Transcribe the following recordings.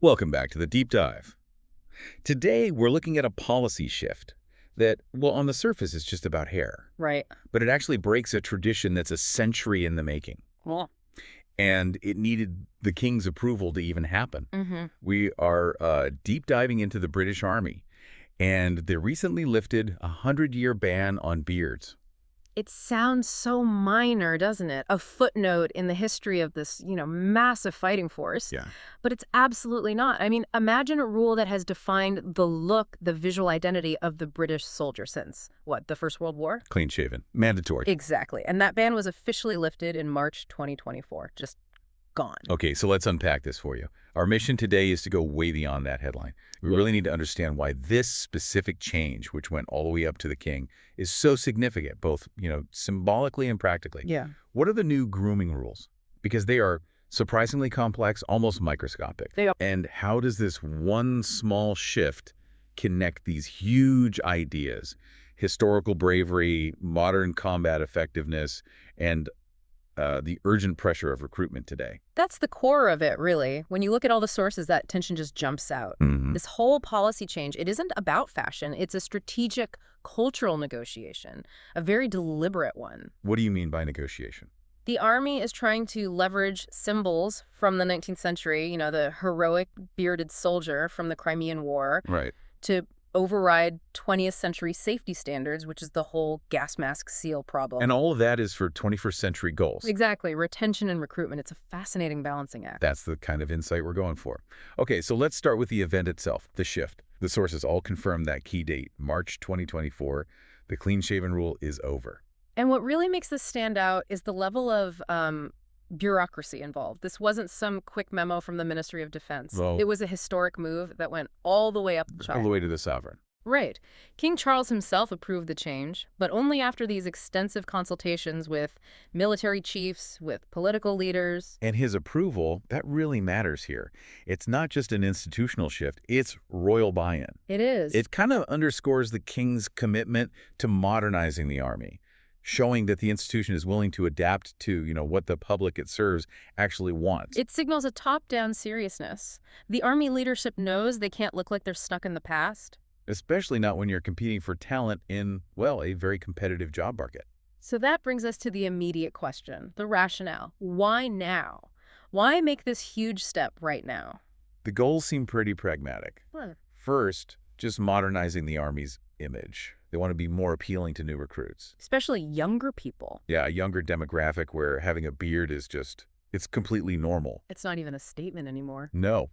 Welcome back to the Deep Dive. Today, we're looking at a policy shift that, well, on the surface is just about hair, Right. but it actually breaks a tradition that's a century in the making. Well, And it needed the king's approval to even happen. We are deep diving into the British Army and the recently lifted 100-year ban on beards. it sounds so minor, doesn't it? A footnote in the history of this, massive fighting force. Yeah. But it's absolutely not. I mean, imagine a rule that has defined the look, the visual identity of the British soldier since, what, the First World War? Clean shaven. Mandatory. Exactly. And that ban was officially lifted in March 2024. Just gone. Okay, so let's unpack this for you. Our mission today is to go way beyond that headline. We really need to understand why this specific change, which went all the way up to the king, is so significant, both, symbolically and practically. Yeah. What are the new grooming rules? Because they are surprisingly complex, almost microscopic. They are. And how does this one small shift connect these huge ideas, historical bravery, modern combat effectiveness, and the urgent pressure of recruitment today? That's the core of it, really. When you look at all the sources, that tension just jumps out. This whole policy change, it isn't about fashion. It's a strategic cultural negotiation, a very deliberate one. What do you mean by negotiation? The army is trying to leverage symbols from the 19th century, the heroic bearded soldier from the Crimean War, Right. to override 20th century safety standards, which is the whole gas mask seal problem. And all of that is for 21st century goals. Exactly. Retention and recruitment. It's a fascinating balancing act. That's the kind of insight we're going for. Okay, so let's start with the event itself, the shift. The sources all confirm that key date, March 2024. The clean-shaven rule is over. And what really makes this stand out is the level of bureaucracy involved. This wasn't some quick memo from the Ministry of Defense. Well, It was a historic move that went all the way up the chart. all the way to the sovereign. Right. King Charles himself approved the change, but only after these extensive consultations with military chiefs, with political leaders. And his approval, that really matters here. It's not just an institutional shift, it's royal buy-in. It is. It kind of underscores the king's commitment to modernizing the army, showing that the institution is willing to adapt to, what the public it serves actually wants. It signals a top-down seriousness. The army leadership knows they can't look like they're stuck in the past. Especially not when you're competing for talent in, well, a very competitive job market. So that brings us to the immediate question, the rationale. Why now? Why make this huge step right now? The goals seem pretty pragmatic. Well, First, just modernizing the Army's image. They want to be more appealing to new recruits. especially younger people. Yeah, a younger demographic where having a beard is just, it's completely normal. It's not even a statement anymore. No.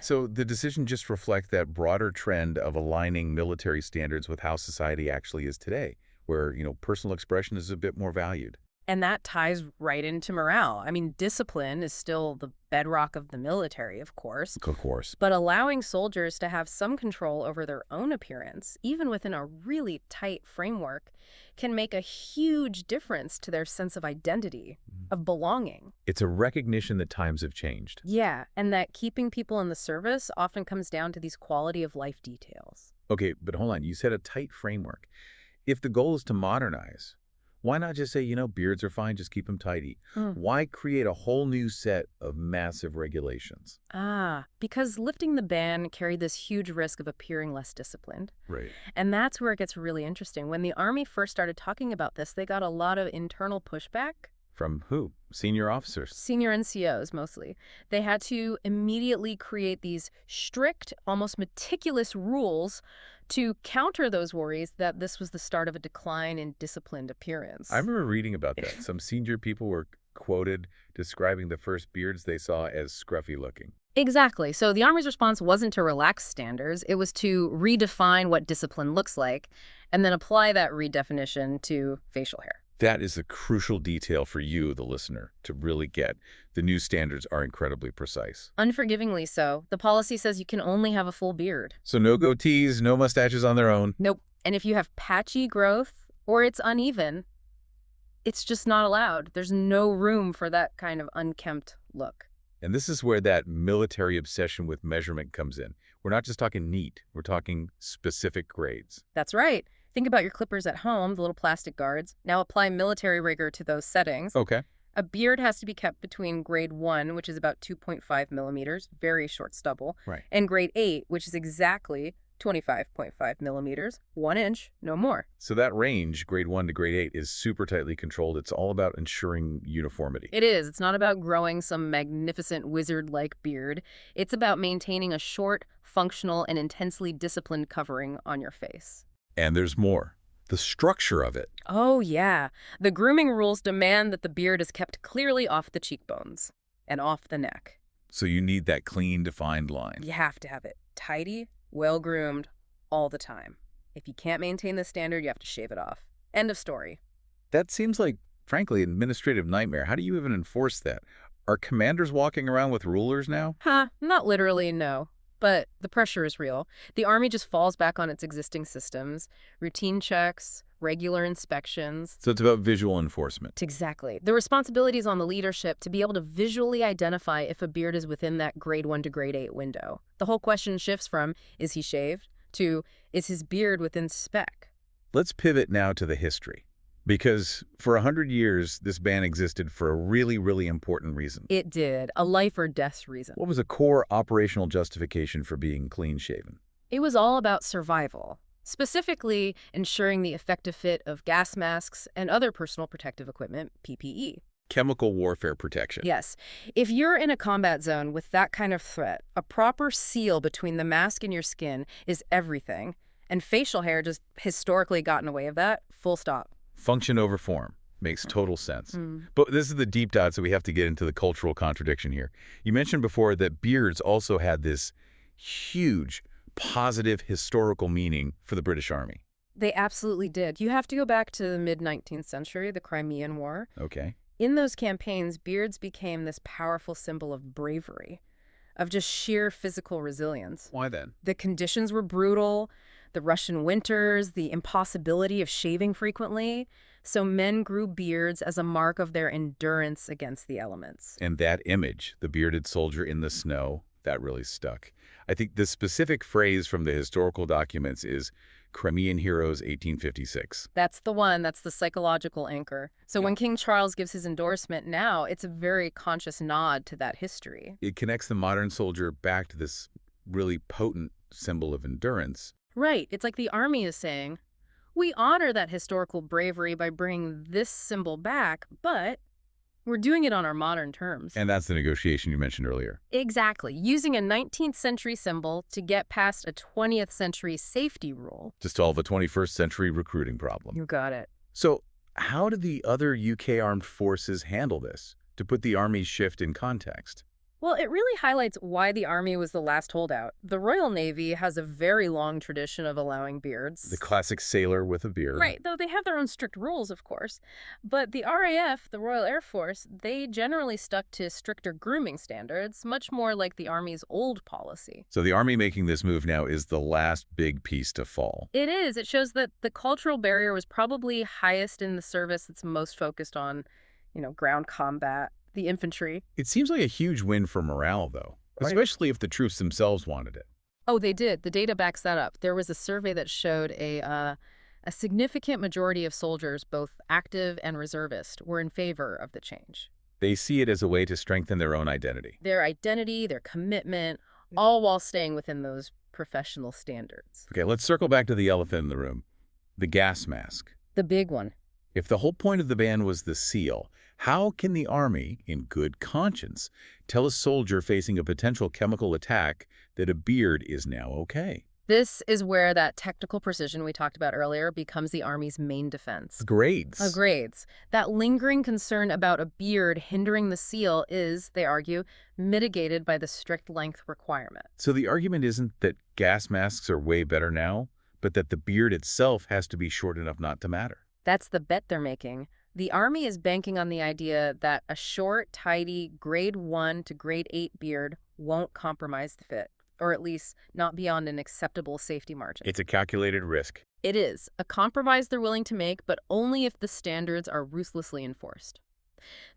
So the decision just reflects that broader trend of aligning military standards with how society actually is today, where, personal expression is a bit more valued. And that ties right into morale. I mean, discipline is still the bedrock of the military, of course. Of course. But allowing soldiers to have some control over their own appearance, even within a really tight framework, can make a huge difference to their sense of identity, of belonging. It's a recognition that times have changed. Yeah, and that keeping people in the service often comes down to these quality of life details. Okay, but hold on. You said a tight framework. If the goal is to modernize, why not just say, beards are fine, just keep them tidy? Why create a whole new set of massive regulations? Because lifting the ban carried this huge risk of appearing less disciplined. Right. And that's where it gets really interesting. When the Army first started talking about this, they got a lot of internal pushback. From who? Senior officers. Senior NCOs, mostly. They had to immediately create these strict, almost meticulous rules to counter those worries that this was the start of a decline in disciplined appearance. I remember reading about that. Some senior people were quoted describing the first beards they saw as scruffy looking. Exactly. So the Army's response wasn't to relax standards. It was to redefine what discipline looks like and then apply that redefinition to facial hair. That is a crucial detail for you, the listener, to really get. The new standards are incredibly precise. Unforgivingly so. The policy says you can only have a full beard. So no goatees, no mustaches on their own. Nope. And if you have patchy growth or it's uneven, it's just not allowed. There's no room for that kind of unkempt look. And this is where that military obsession with measurement comes in. We're not just talking neat. We're talking specific grades. That's right. Think about your clippers at home, the little plastic guards. Now apply military rigor to those settings. Okay. A beard has to be kept between grade 1, which is about 2.5 millimeters, very short stubble, Right. and grade 8, which is exactly 25.5 millimeters, 1 inch, no more. So that range, grade 1 to grade 8, is super tightly controlled. It's all about ensuring uniformity. It is. It's not about growing some magnificent wizard-like beard. It's about maintaining a short, functional, and intensely disciplined covering on your face. And there's more. The structure of it. Oh, yeah. The grooming rules demand that the beard is kept clearly off the cheekbones and off the neck. So you need that clean, defined line. You have to have it tidy, well-groomed, all the time. If you can't maintain the standard, you have to shave it off. End of story. That seems like, frankly, an administrative nightmare. How do you even enforce that? Are commanders walking around with rulers now? Not literally, no. But the pressure is real. The Army just falls back on its existing systems, routine checks, regular inspections. So it's about visual enforcement. Exactly. The responsibility is on the leadership to be able to visually identify if a beard is within that grade 1 to grade 8 window. The whole question shifts from, is he shaved, to, is his beard within spec? Let's pivot now to the history. Because for 100 years, this ban existed for a really, really important reason. It did. A life or death reason. What was a core operational justification for being clean-shaven? It was all about survival, specifically ensuring the effective fit of gas masks and other personal protective equipment, PPE. Chemical warfare protection. Yes. If you're in a combat zone with that kind of threat, a proper seal between the mask and your skin is everything. And facial hair just historically got in the way of that, full stop. Function over form. Makes total sense. But this is the deep dive, so we have to get into the cultural contradiction here. You mentioned before that beards also had this huge, positive historical meaning for the British Army. They absolutely did. You have to go back to the mid-19th century, the Crimean War. Okay. In those campaigns, beards became this powerful symbol of bravery, of just sheer physical resilience. Why then? The conditions were brutal, the Russian winters, the impossibility of shaving frequently, so men grew beards as a mark of their endurance against the elements. And that image, the bearded soldier in the snow, that really stuck. I think the specific phrase from the historical documents is Crimean Heroes 1856. That's the one. That's the psychological anchor. So when King Charles gives his endorsement now, it's a very conscious nod to that history. It connects the modern soldier back to this really potent symbol of endurance. Right. It's like the Army is saying, we honor that historical bravery by bringing this symbol back, but we're doing it on our modern terms. And that's the negotiation you mentioned earlier. Exactly. Using a 19th century symbol to get past a 20th century safety rule. To solve a 21st century recruiting problem. You got it. So how did the other UK armed forces handle this? To put the Army's shift in context. Well, it really highlights why the Army was the last holdout. The Royal Navy has a very long tradition of allowing beards. The classic sailor with a beard. Right, though they have their own strict rules, of course. But the RAF, the Royal Air Force, they generally stuck to stricter grooming standards, much more like the Army's old policy. So the Army making this move now is the last big piece to fall. It is. It shows that the cultural barrier was probably highest in the service that's most focused on, ground combat. The infantry. It seems like a huge win for morale, though, especially if the troops themselves wanted it. Oh, they did. The data backs that up. There was a survey that showed a significant majority of soldiers, both active and reservist, were in favor of the change. They see it as a way to strengthen their own identity. Their identity, their commitment, all while staying within those professional standards. Okay, let's circle back to the elephant in the room, the gas mask. The big one. If the whole point of the ban was the seal, how can the Army, in good conscience, tell a soldier facing a potential chemical attack that a beard is now okay? This is where that technical precision we talked about earlier becomes the Army's main defense. Grades. Grades. That lingering concern about a beard hindering the seal is, they argue, mitigated by the strict length requirement. So the argument isn't that gas masks are way better now, but that the beard itself has to be short enough not to matter. That's the bet they're making. The Army is banking on the idea that a short, tidy, grade 1 to grade 8 beard won't compromise the fit, or at least not beyond an acceptable safety margin. It's a calculated risk. It is. A compromise they're willing to make, but only if the standards are ruthlessly enforced.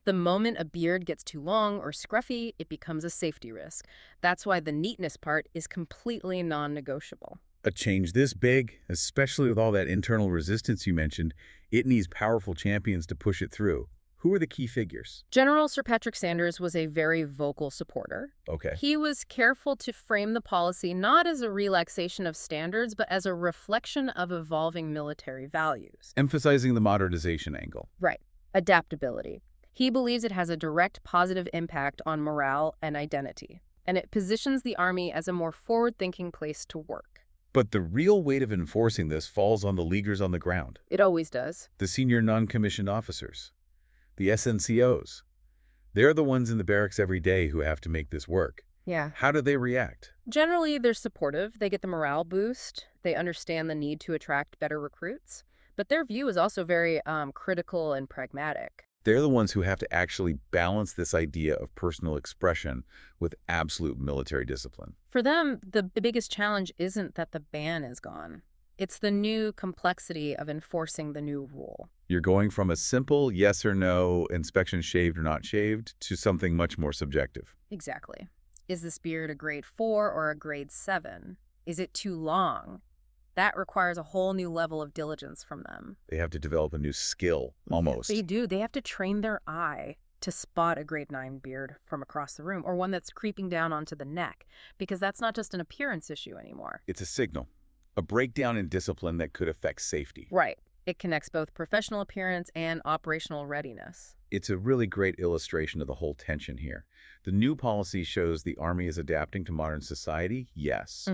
The moment a beard gets too long or scruffy, it becomes a safety risk. That's why the neatness part is completely non-negotiable. A change this big, especially with all that internal resistance you mentioned, it needs powerful champions to push it through. Who are the key figures? General Sir Patrick Sanders was a very vocal supporter. Okay. He was careful to frame the policy not as a relaxation of standards, but as a reflection of evolving military values. Emphasizing the modernization angle. Right. Adaptability. He believes it has a direct positive impact on morale and identity, and it positions the Army as a more forward-thinking place to work. But the real weight of enforcing this falls on the leaguers on the ground, It always does. the senior non-commissioned officers, the SNCOs. They're the ones in the barracks every day who have to make this work. Yeah. How do they react? Generally, they're supportive. They get the morale boost. They understand the need to attract better recruits. But their view is also very critical and pragmatic. They're the ones who have to actually balance this idea of personal expression with absolute military discipline. For them, the biggest challenge isn't that the ban is gone. It's the new complexity of enforcing the new rule. You're going from a simple yes or no, inspection shaved or not shaved, to something much more subjective. Exactly. Is this beard a grade 4 or a grade 7? Is it too long? That requires a whole new level of diligence from them. They have to develop a new skill, almost. They do. They have to train their eye to spot a grade 9 beard from across the room, or one that's creeping down onto the neck, because that's not just an appearance issue anymore. It's a signal, a breakdown in discipline that could affect safety. Right. It connects both professional appearance and operational readiness. It's a really great illustration of the whole tension here. The new policy shows the Army is adapting to modern society, yes.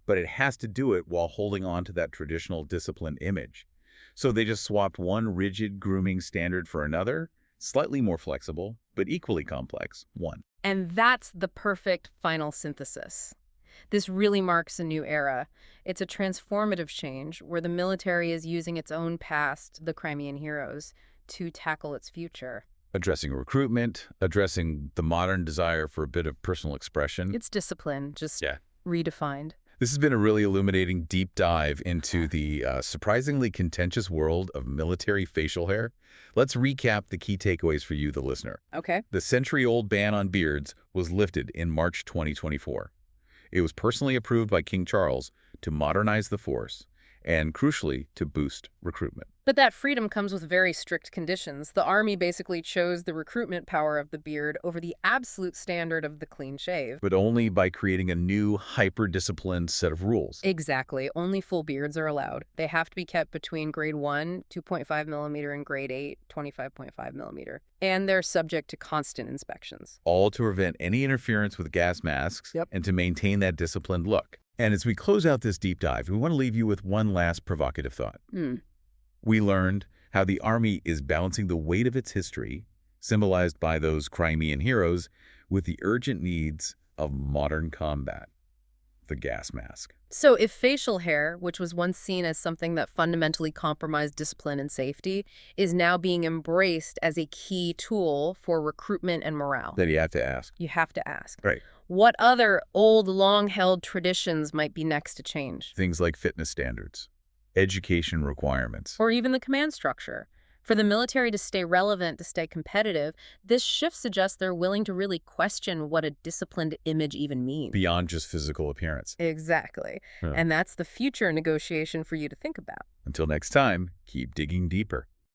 But it has to do it while holding on to that traditional discipline image. So they just swapped one rigid grooming standard for another, slightly more flexible, but equally complex one. And that's the perfect final synthesis. This really marks a new era. It's a transformative change where the military is using its own past, the Crimean heroes, to tackle its future. Addressing recruitment, addressing the modern desire for a bit of personal expression. It's discipline, just redefined. This has been a really illuminating deep dive into the surprisingly contentious world of military facial hair. Let's recap the key takeaways for you, the listener. Okay. The century-old ban on beards was lifted in March 2024. It was personally approved by King Charles to modernize the force and, crucially, to boost recruitment. But that freedom comes with very strict conditions. The Army basically chose the recruitment power of the beard over the absolute standard of the clean shave. But only by creating a new, hyper-disciplined set of rules. Exactly. Only full beards are allowed. They have to be kept between grade 1, 2.5 millimeter, and grade 8, 25.5 millimeter. And they're subject to constant inspections. All to prevent any interference with gas masks and to maintain that disciplined look. And as we close out this deep dive, we want to leave you with one last provocative thought. We learned how the Army is balancing the weight of its history, symbolized by those Crimean heroes, with the urgent needs of modern combat, the gas mask. So if facial hair, which was once seen as something that fundamentally compromised discipline and safety, is now being embraced as a key tool for recruitment and morale. That you have to ask. You have to ask. Right. What other old, long-held traditions might be next to change? Things like fitness standards, education requirements. Or even the command structure. For the military to stay relevant, to stay competitive, this shift suggests they're willing to really question what a disciplined image even means. Beyond just physical appearance. Exactly. And that's the future negotiation for you to think about. Until next time, keep digging deeper.